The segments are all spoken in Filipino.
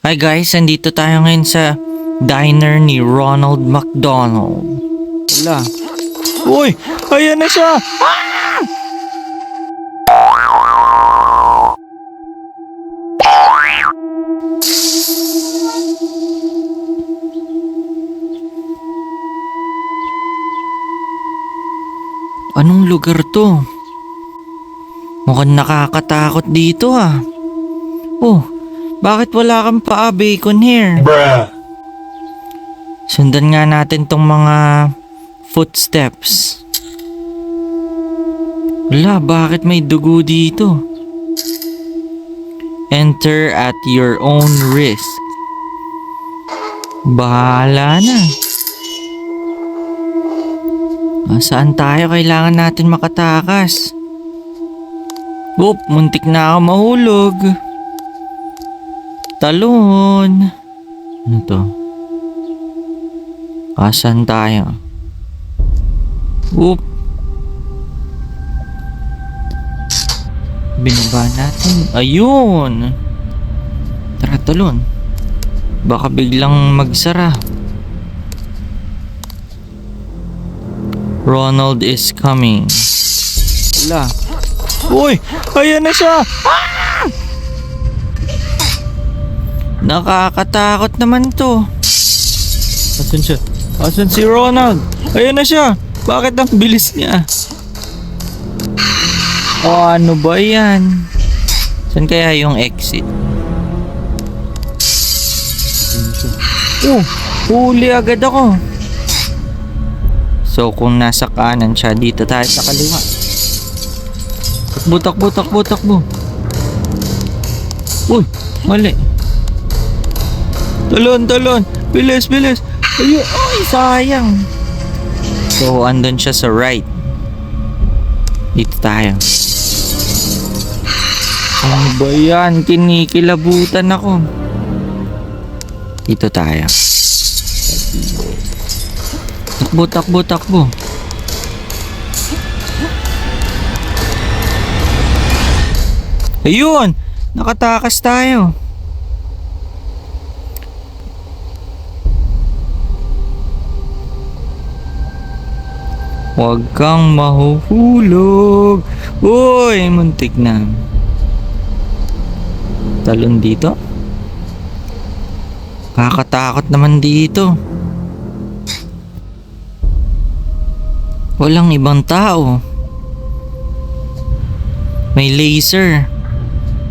Hi guys, andito tayo ngayon sa diner ni Ronald McDonald. Wala. Uy! Ayan na siya! Anong lugar to? Mukhang nakakatakot dito ah. Oh, bakit wala kang paa, bacon hair? Bruh. Sundan nga natin tong mga footsteps. Wala, bakit may dugo dito? Enter at your own risk. Bahala na. Saan tayo? Kailangan natin makatakas. Oop, muntik na ako mahulog. Talon. Ano to? Saan tayo? Oop. Binaba natin. Ayun. Tara, talon. Baka biglang magsara. Ronald is coming. Wala. Uy! Ayan na siya! Ah! Nakakatakot naman to. Asan siya? Asan si Ronald? Ayan na siya! Bakit ang bilis niya? O ano ba yan? Saan kaya yung exit? Oh! Huli agad ako. So kung nasa kanan siya, dito tayo sa kaliwa. Takbo. Uy, mali. Talon. Bilis. Ayun, ay, sayang. So andun siya sa right. Dito tayo. Ano ba yan? Kinikilabutan ako. Dito tayo. Takbo. Ayun! Nakatakas tayo. Huwag kang mahuhulog. Uy, muntik na. Talon dito. Kakatakot naman dito. Walang ibang tao. May laser.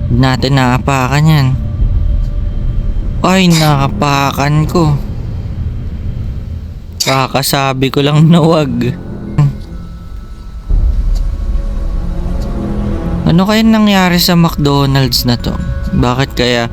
Hindi natin nakapakan yan. Ay, nakapakan ko. Kakasabi ko lang na wag. Ano kaya nangyari sa McDonald's na to? Bakit kaya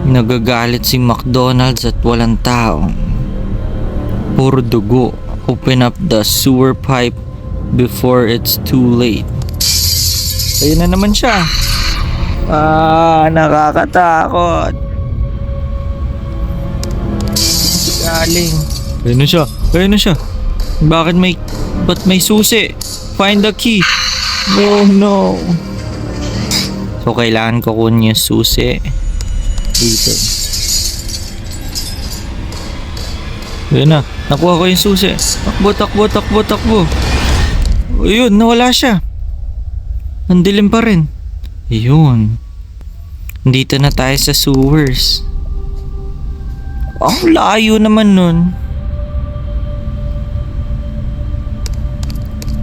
nagagalit si McDonald's at walang tao? Puro dugo. Open up the sewer pipe before it's too late. Ayun na naman siya. Nakakatakot. Galing. Ayun na siya. Ba't may susi? Find the key. No. So kailangan ko kunin yung susi dito. Ayun na. Nakuha ko yung susi. Takbo. Ayun, nawala siya. Ang dilim pa rin. Ayun. Dito na tayo sa sewers. Ang layo naman nun.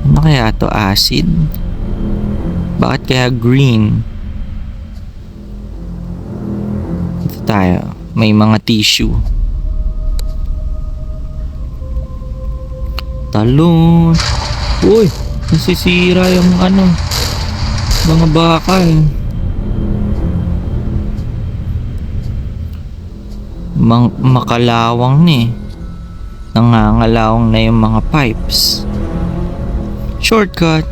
Ano kaya to? Acid? Bakit kaya green? Dito tayo. May mga tissue. Talon. Uy, nasisira yung mga bakal. Makalawang ni. Nangangalawang na yung mga pipes. Shortcut.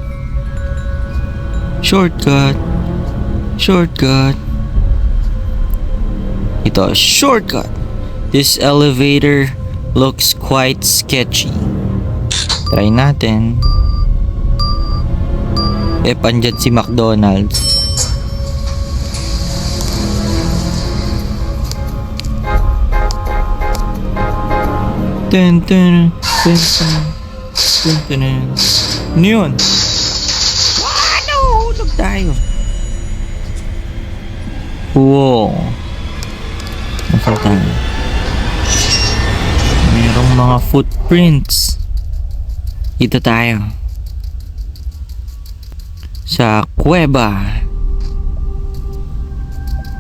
Ito, shortcut. This elevator looks quite sketchy. Try natin. Andyan si McDonald's. Ten, ten, ten, ten, ten, ten, ten. Ano yun? Hulog tayo. Wow. Nasaan tayo? Merong mga footprints. Dito tayo. Sa kuweba.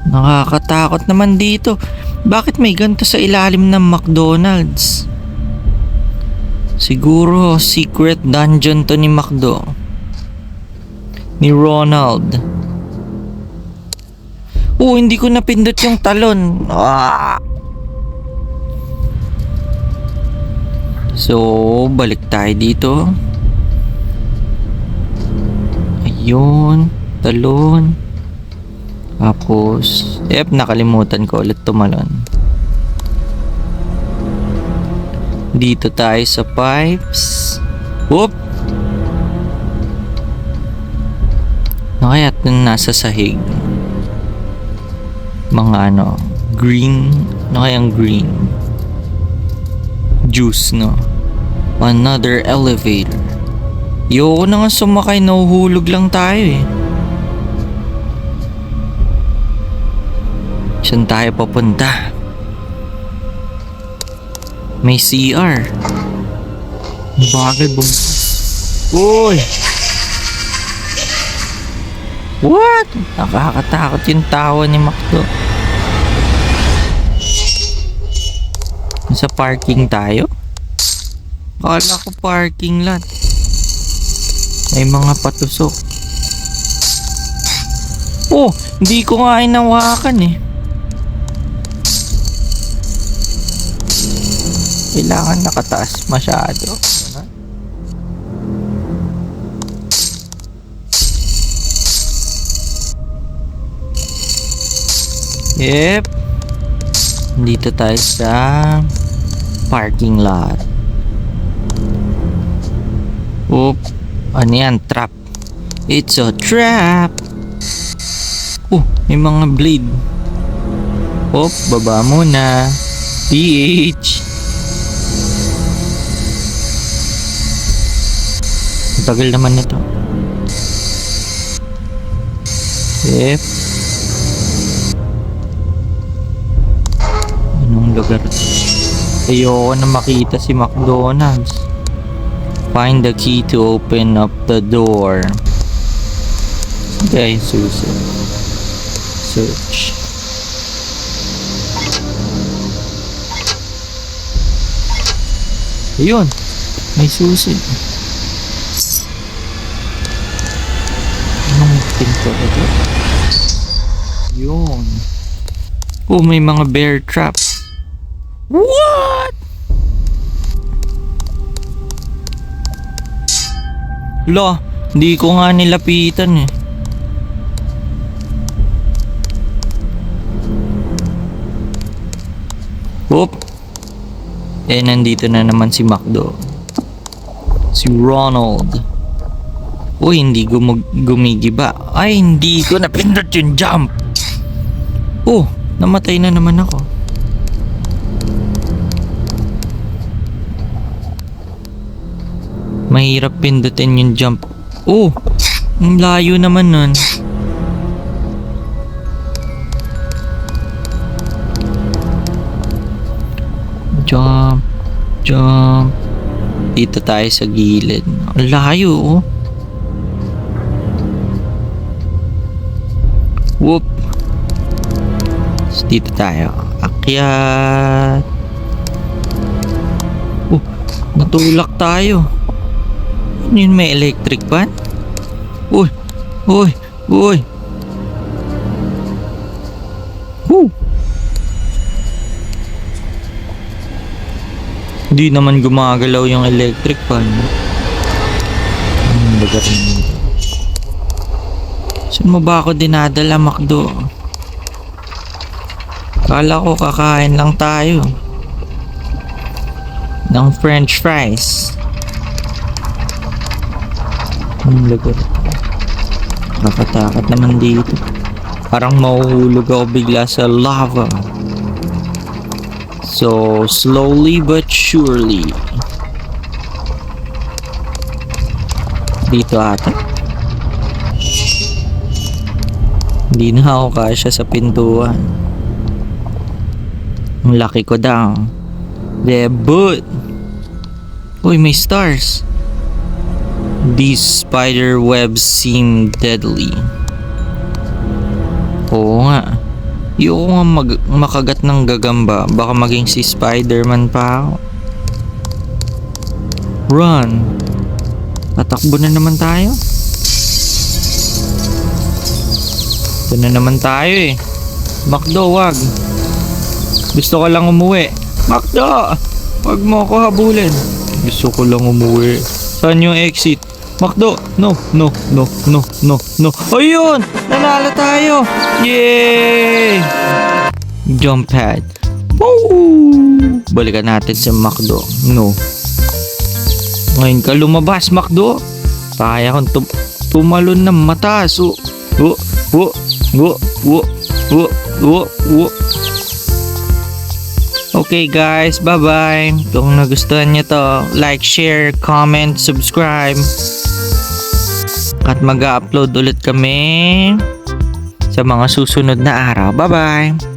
Nakakatakot naman dito. Bakit may ganito sa ilalim ng McDonald's? Siguro secret dungeon to ni McDo. Ni Ronald. Hindi ko napindot yung talon. So, balik tayo dito. Ayun, talon. Tapos, nakalimutan ko ulit tumalon. Dito tayo sa pipes. Whoop! Ano kaya nasa sahig? Mga green. Ano kayang green? Juice, no? Another elevator. Yoko na nga sumakay, nahuhulog lang tayo eh. Saan tayo papunta? May CR. Bakit bumukas? Uy! What? Nakakatakot yung tawa ni McDo. Sa parking tayo? Akala ko parking lot. May mga patusok. Hindi ko nga inawakan eh. Kailangan nakataas masyado. Yep. Dito tayo sa parking lot. Ano yan? Trap. It's a trap. May mga blade. Baba muna. PH. Tagal naman nito. Yep. Anong lugar? Ayoko na makita si McDonald's. Find the key to open up the door. Okay, susi. Search. Ayun. May susi. Anong pinto ito? Yun. May mga bear traps. What? Hindi ko nga nilapitan eh. Nandito na naman si McDo. Si Ronald. Hindi gumigiba. Hindi ko napindot yung jump. Namatay na naman ako. Mahirap pindutin yung jump. Ang layo naman nun. Jump. Dito tayo sa gilid. Ang layo Dito tayo. Akyat. Natulak tayo. Yun, may electric fan? Uy! Hindi naman gumagalaw yung electric fan. Lugar nito. Saan mo ba ako dinadala, McDo? Kala ko kakain lang tayo ng french fries. Lugar. Nakatakot naman dito. Parang mahuhulog ako bigla sa lava. So, slowly but surely. Dito ata. Hindi na ako kasya sa pintuan. Ang laki ko daw. Debut! Uy, may stars. These spider webs seem deadly. Oo nga. Yung nga makagat ng gagamba, baka maging si Spider-Man pa ako. Run! Tatakbo na naman tayo. Ito na naman tayo eh. Macdo, wag. Gusto ko lang umuwi. Macdo! Wag mo ako habulin. Gusto ko lang umuwi. Saan yung exit? Macdo! No, no, no, no, no, no. Ayun! Nanalo tayo! Yay! Jump pad. Woo! Balikan natin si Macdo. No. Ngayon ka lumabas, Macdo. Kaya kong tumalon ng mataas. Okay guys, bye-bye. Kung nagustuhan nyo to, like, share, comment, subscribe. At mag-upload ulit kami sa mga susunod na araw. Bye-bye!